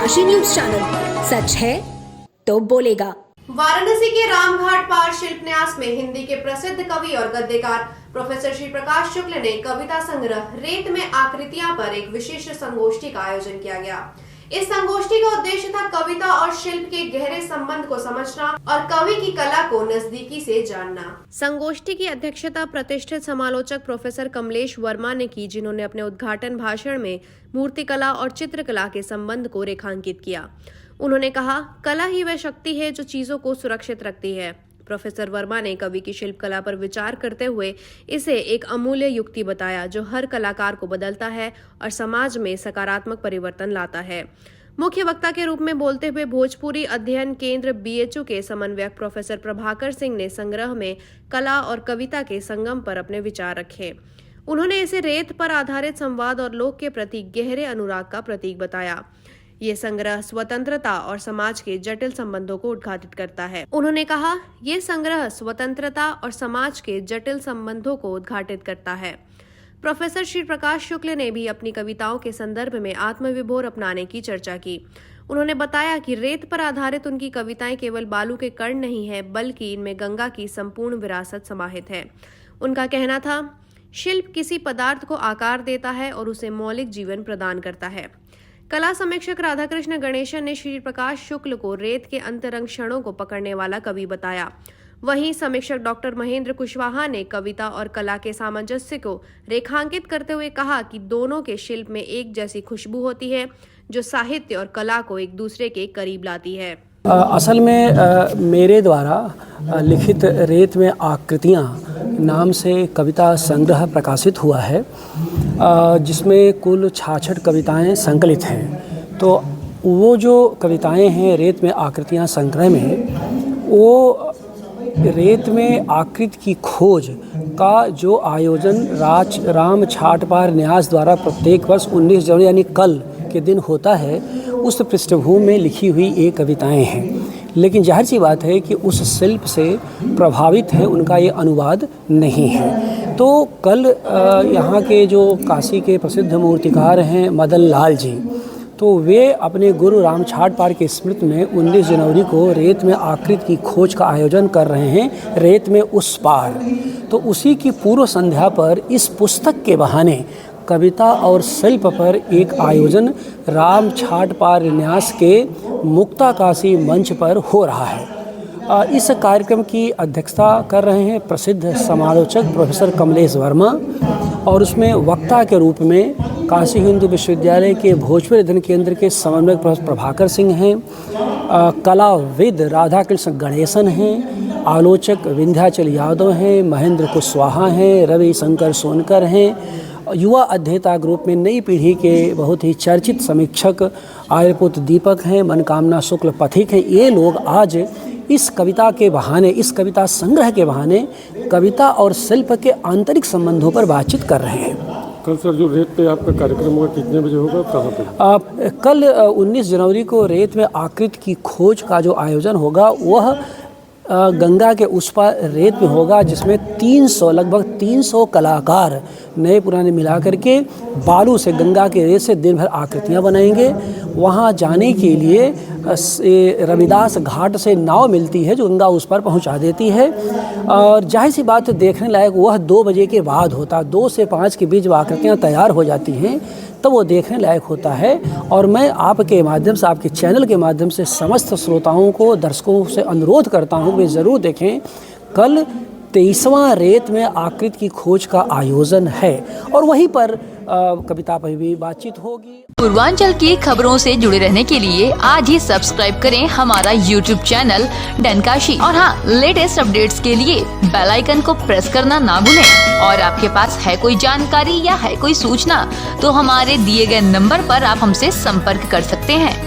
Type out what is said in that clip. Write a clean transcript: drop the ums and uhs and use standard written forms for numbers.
डनकाशी news channel, सच है तो बोलेगा। वाराणसी के रामघाट पार शिल्पन्यास में हिंदी के प्रसिद्ध कवि और गद्यकार प्रोफेसर श्री प्रकाश शुक्ल ने कविता संग्रह रेत में आकृतियां पर एक विशेष संगोष्ठी का आयोजन किया गया। इस संगोष्ठी का उद्देश्य था कविता और शिल्प के गहरे संबंध को समझना और कवि की कला को नजदीकी से जानना। संगोष्ठी की अध्यक्षता प्रतिष्ठित समालोचक प्रोफेसर कमलेश वर्मा ने की, जिन्होंने अपने उद्घाटन भाषण में मूर्तिकला और चित्रकला के संबंध को रेखांकित किया। उन्होंने कहा, कला ही वह शक्ति है जो चीजों को सुरक्षित रखती है। प्रोफेसर वर्मा ने कवि की शिल्प कला पर विचार करते हुए इसे एक अमूल्य युक्ति बताया, जो हर कलाकार को बदलता है और समाज में सकारात्मक परिवर्तन लाता है। मुख्य वक्ता के रूप में बोलते हुए भोजपुरी अध्ययन केंद्र BHU के समन्वयक प्रोफेसर प्रभाकर सिंह ने संग्रह में कला और कविता के संगम पर अपने विचार रखे। उन्होंने इसे रेत पर आधारित संवाद और लोक के प्रति गहरे अनुराग का प्रतीक बताया। ये संग्रह स्वतंत्रता और समाज के जटिल संबंधों को उद्घाटित करता है। उन्होंने कहा, ये संग्रह स्वतंत्रता और समाज के जटिल संबंधों को उद्घाटित करता है। प्रोफेसर श्री प्रकाश शुक्ल ने भी अपनी कविताओं के संदर्भ में आत्मविभोर अपनाने की चर्चा की। उन्होंने बताया कि रेत पर आधारित उनकी कविताएं केवल बालू के कण नहीं है, बल्कि इनमें गंगा की संपूर्ण विरासत समाहित है। उनका कहना था, शिल्प किसी पदार्थ को आकार देता है और उसे मौलिक जीवन प्रदान करता है। कला समीक्षक राधाकृष्ण गणेशन ने श्री प्रकाश शुक्ल को रेत के अंतरंग क्षणों को पकड़ने वाला कवि बताया। वहीं समीक्षक डॉक्टर महेंद्र कुशवाहा ने कविता और कला के सामंजस्य को रेखांकित करते हुए कहा कि दोनों के शिल्प में एक जैसी खुशबू होती है, जो साहित्य और कला को एक दूसरे के करीब लाती है। असल में मेरे द्वारा लिखित रेत में आकृतियाँ नाम से कविता संग्रह प्रकाशित हुआ है, जिसमें कुल 66 कविताएं संकलित हैं। तो वो जो कविताएं हैं रेत में आकृतियाँ संग्रह में, वो रेत में आकृति की खोज का जो आयोजन राम छाट पार न्यास द्वारा प्रत्येक वर्ष 19 जनवरी यानी कल के दिन होता है, उस पृष्ठभूमि में लिखी हुई ये कविताएं हैं। लेकिन जाहिर सी बात है कि उस शिल्प से प्रभावित है, उनका ये अनुवाद नहीं है। तो कल यहाँ के जो काशी के प्रसिद्ध मूर्तिकार हैं मदन लाल जी, तो वे अपने गुरु राम छाट पार के स्मृति में 19 जनवरी को रेत में आकृति की खोज का आयोजन कर रहे हैं, रेत में उस पार। तो उसी की पूर्व संध्या पर इस पुस्तक के बहाने कविता और शिल्प पर एक आयोजन राम छाट पार न्यास के मुक्ताकाशी मंच पर हो रहा है। इस कार्यक्रम की अध्यक्षता कर रहे हैं प्रसिद्ध समालोचक प्रोफेसर कमलेश वर्मा, और उसमें वक्ता के रूप में काशी हिंदू विश्वविद्यालय के भोजपुरी अध्ययन केंद्र के समन्वयक प्रोफेसर प्रभाकर सिंह हैं, कलाविद राधाकृष्ण गणेशन हैं, आलोचक विंध्याचल यादव हैं, महेंद्र कुशवाहा हैं, रवि शंकर सोनकर हैं, युवा अध्येता ग्रुप में नई पीढ़ी के बहुत ही चर्चित समीक्षक आर्यपुत्र दीपक हैं, मनकामना शुक्ल पथिक हैं। ये लोग आज इस कविता के बहाने, इस कविता संग्रह के बहाने कविता और शिल्प के आंतरिक संबंधों पर बातचीत कर रहे हैं। कल सर जो रेत पे आपका कार्यक्रम होगा, कितने बजे होगा, कहाँ पे? कल 19 जनवरी को रेत में आकृति की खोज का जो आयोजन होगा वह गंगा के उस पार रेत में होगा, जिसमें लगभग 300 कलाकार नए पुराने मिला करके बालू से, गंगा के रेत से दिन भर आकृतियाँ बनाएंगे। वहाँ जाने के लिए रविदास घाट से नाव मिलती है जो गंगा उस पार पहुँचा देती है, और जाहिर सी बात देखने लायक वह 2 बजे के बाद होता, 2 से 5 के बीच आकृतियाँ तैयार हो जाती हैं, तो वो देखने लायक होता है। और मैं आपके माध्यम से, आपके चैनल के माध्यम से समस्त श्रोताओं को, दर्शकों से अनुरोध करता हूँ वे ज़रूर देखें। कल 23वां रेत में आकृति की खोज का आयोजन है, और वहीं पर कविता पर भी बातचीत होगी। पूर्वांचल की खबरों से जुड़े रहने के लिए आज ही सब्सक्राइब करें हमारा YouTube चैनल डनकाशी, और हाँ, लेटेस्ट अपडेट्स के लिए बेल आइकन को प्रेस करना ना भूलें। और आपके पास है कोई जानकारी या है कोई सूचना, तो हमारे दिए गए नंबर पर आप हमसे संपर्क कर सकते हैं।